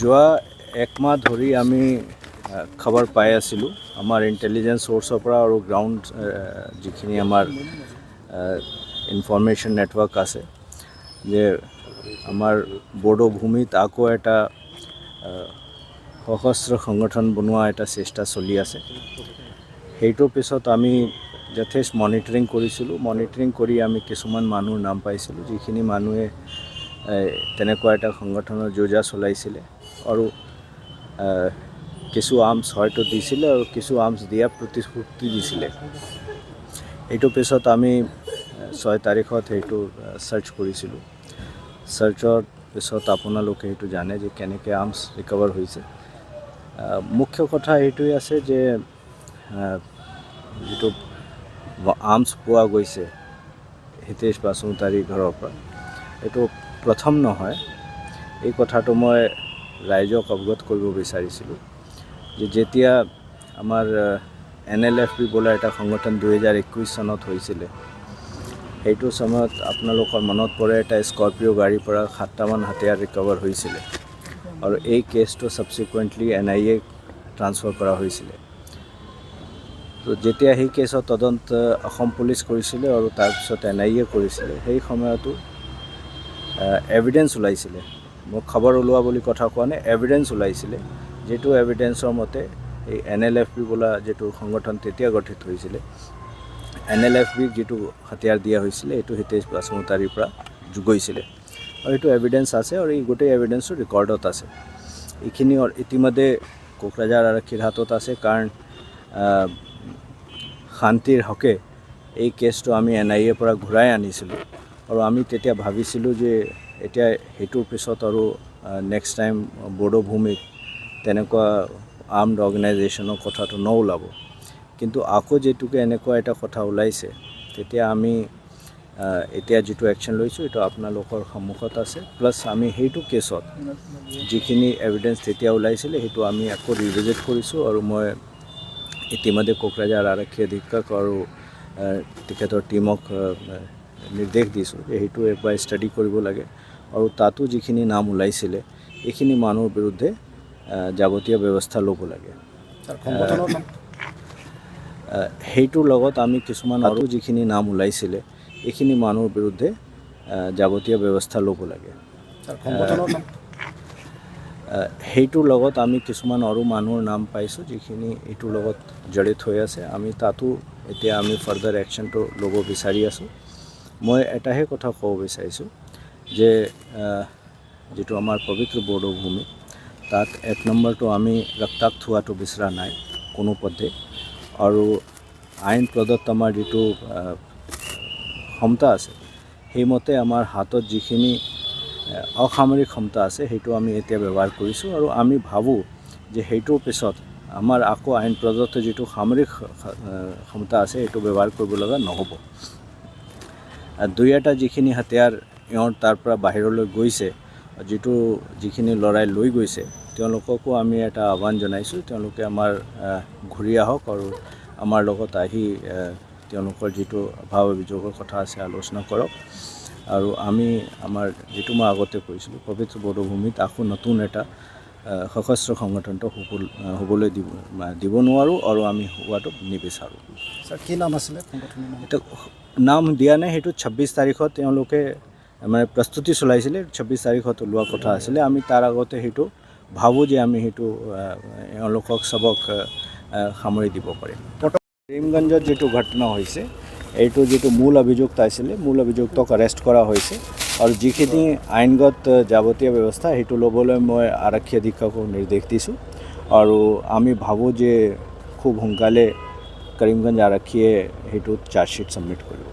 যোৱা একমাহ ধৰি আমি খবৰ পাই আছিলোঁ আমাৰ ইণ্টেলিজেন্স সোৰ্চৰ পৰা আৰু গ্ৰাউণ্ড যিখিনি আমাৰ ইনফৰমেশ্যন নেটৱৰ্ক আছে যে আমাৰ বড়ো ভূমিত আকৌ এটা সশস্ত্ৰ সংগঠন বনোৱা এটা চেষ্টা চলি আছে। সেইটোৰ পিছত আমি যথেষ্ট মনিটৰিং কৰিছিলোঁ। মনিটৰিং কৰি আমি কিছুমান মানুহৰ নাম পাইছিলোঁ, যিখিনি মানুহে তেনেকুৱা এটা সংগঠনৰ যোজা চলাইছিলে আৰু কিছু আৰ্মছ হয়তো দিছিলে আৰু কিছু আৰ্মছ দিয়া প্ৰতিশ্ৰুতি দিছিলে। এইটো পিছত আমি 6 তাৰিখত সেইটো চাৰ্চ কৰিছিলোঁ। চাৰ্চৰ পিছত আপোনালোকে সেইটো জানে যে কেনেকৈ আৰ্মছ ৰিকভাৰ হৈছে। মুখ্য কথা এইটোৱে আছে যে যিটো আৰ্মছ পোৱা গৈছে হিতেশ বাসুমতাৰীৰ ঘৰৰ পৰা, এইটো প্ৰথম নহয়। এই কথাটো মই ৰাইজক অৱগত কৰিব বিচাৰিছিলোঁ যে যেতিয়া আমাৰ NLFB বোলা এটা সংগঠন 2021 চনত হৈছিলে, সেইটো সময়ত আপোনালোকৰ মনত পৰে এটা স্কৰ্পিঅ' গাড়ীৰ পৰা 7টামান হাতিয়াৰ ৰিকভাৰ হৈছিলে আৰু এই কেছটো ছাবছিকুৱেণ্টলি NIA ট্ৰান্সফাৰ কৰা হৈছিলে। তো যেতিয়া সেই কেছৰ তদন্ত অসম পুলিচ কৰিছিলে আৰু তাৰপিছত NIA কৰিছিলে, সেই সময়তো এভিডেঞ্চ ওলাইছিলে। মই খবৰ ওলোৱা বুলি কথা কোৱা নাই, এভিডেঞ্চ ওলাইছিলে, যিটো এভিডেঞ্চৰ মতে এই NLFB বোলা যিটো সংগঠন তেতিয়া গঠিত হৈছিলে, NLFB যিটো হাতিয়াৰ দিয়া হৈছিলে এইটো হিতেশ বাসুমতাৰীৰ পৰা গৈছিলে আৰু এইটো এভিডেঞ্চ আছে আৰু এই গোটেই এভিডেঞ্চটো ৰেকৰ্ডত আছে। এইখিনি ইতিমধ্যে কোকৰাঝাৰ আৰক্ষীৰ হাতত আছে, কাৰণ শান্তিৰ হকে এই কেছটো আমি NIA পৰা ঘূৰাই আনিছিলোঁ আৰু আমি তেতিয়া ভাবিছিলোঁ যে এতিয়া সেইটোৰ পিছত আৰু নেক্সট টাইম বড়ো ভূমিত তেনেকুৱা আৰ্মড অৰ্গেনাইজেশ্যনৰ কথাটো নোলাব। কিন্তু আকৌ যেতুকে এনেকুৱা এটা কথা ওলাইছে, তেতিয়া আমি এতিয়া যিটো একশ্যন লৈছোঁ এইটো আপোনালোকৰ সন্মুখত আছে। প্লাছ আমি সেইটো কেছত যিখিনি এভিডেঞ্চ তেতিয়া ওলাইছিলে সেইটো আমি আকৌ ৰিভিজিট কৰিছোঁ আৰু মই ইতিমধ্যে কোকৰাঝাৰ আৰক্ষী অধীক্ষক আৰু তেখেতৰ টীমক নিৰ্দেশ দিছোঁ যে সেইটো একবাৰ ষ্টাডি কৰিব লাগে আৰু তাতো যিখিনি নাম ওলাইছিলে এইখিনি মানুহৰ বিৰুদ্ধে যাৱতীয় ব্যৱস্থা ল'ব লাগে। সেইটোৰ লগত আমি কিছুমান আৰু যিখিনি নাম ওলাইছিলে এইখিনি মানুহৰ বিৰুদ্ধে যাৱতীয় ব্যৱস্থা ল'ব লাগে। সেইটোৰ লগত আমি কিছুমান আৰু মানুহৰ নাম পাইছোঁ যিখিনি এইটোৰ লগত জড়িত হৈ আছে। আমি তাতো এতিয়া আমি ফাৰ্ডাৰ একশ্যনটো ল'ব বিচাৰি আছোঁ। মই এটাহে কথা ক'ব বিচাৰিছোঁ যে যিটো আমাৰ পবিত্ৰ বড়ো ভূমি, তাত 1 নম্বৰটো আমি ৰক্তাক্ত হোৱাটো বিচৰা নাই কোনো পধ্যে, আৰু আইন প্ৰদত্ত আমাৰ যিটো ক্ষমতা আছে সেইমতে আমাৰ হাতত যিখিনি অসামৰিক ক্ষমতা আছে সেইটো আমি এতিয়া ব্যৱহাৰ কৰিছোঁ আৰু আমি ভাবোঁ যে সেইটোৰ পিছত আমাৰ আকৌ আইন প্ৰদত্ত যিটো সামৰিক ক্ষমতা আছে সেইটো ব্যৱহাৰ কৰিব লগা নহ'ব। 2-এটা যিখিনি হাতিয়াৰ ইহঁত তাৰ পৰা বাহিৰলৈ গৈছে, যিখিনি ল'ৰাই লৈ গৈছে, তেওঁলোককো আমি এটা আহ্বান জনাইছোঁ, তেওঁলোকে আমাৰ ঘূৰি আহক আৰু আমাৰ লগত আহি তেওঁলোকৰ যিটো অভাৱ অভিযোগৰ কথা আছে আলোচনা কৰক। আৰু আমি আমাৰ যিটো মই আগতে কৈছিলোঁ, পবিত্ৰ বড়ো ভূমিত আকৌ নতুন এটা সশস্ত্ৰ সংগঠনটো হ'বলৈ দিব নোৱাৰোঁ আৰু আমি হোৱাটো নিবিচাৰোঁ। ছাৰ, কি নাম আছিলে সংগঠনৰ নাম? এটা নাম দিয়া নাই, সেইটো 26 তাৰিখত তেওঁলোকে মানে প্ৰস্তুতি চলাইছিলে, 26 তাৰিখত ওলোৱা কথা আছিলে। আমি তাৰ আগতে সেইটো ভাবোঁ যে আমি সেইটো এওঁলোকক চবক সামৰি দিব পাৰিম। কৰিমগঞ্জত যিটো ঘটনা হৈছে, এইটো যিটো মূল অভিযুক্ত আছিলে, মূল অভিযুক্তক এৰেষ্ট কৰা হৈছে আৰু যিখিনি আইনগত যাৱতীয় ব্যৱস্থা সেইটো ল'বলৈ মই আৰক্ষী অধীক্ষকক নিৰ্দেশ দিছোঁ আৰু আমি ভাবোঁ যে খুব সোনকালে কৰিমগঞ্জ আৰক্ষীয়ে সেইটোত চাৰ্জশ্বিট ছাবমিট কৰিব।